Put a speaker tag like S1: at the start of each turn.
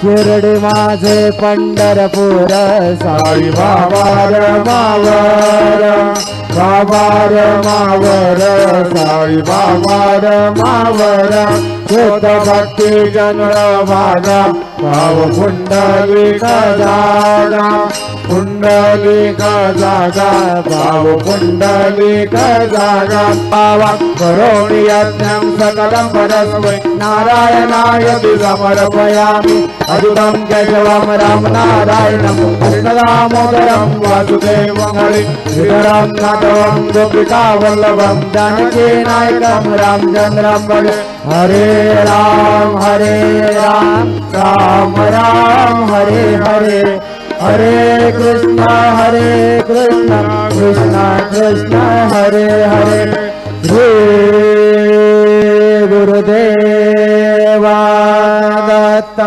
S1: शिर्डी माझे पंढरपूर साई बाबा रमावर बाबा रमावर साई बाबा रमावर होत भक्ती जन्म माझा भाव पुंडलिक जागा पुंडलिक जागा भाव पुंडलिक जागा भावा करोमि यज्ञं सकलं परस्मै नारायणाय समर्पयामि अद्भुतं केशवं राम नारायणं कृष्णदामोदरं वासुदेवं हरि श्रीधरं माधवं गोपिका वल्लभं जानकी नायकं रामचन्द्रं भजे हरे राम राम राम हरे हरे हरे कृष्ण कृष्ण कृष्ण हरे हरे श्री गुरुदेवा दत्त।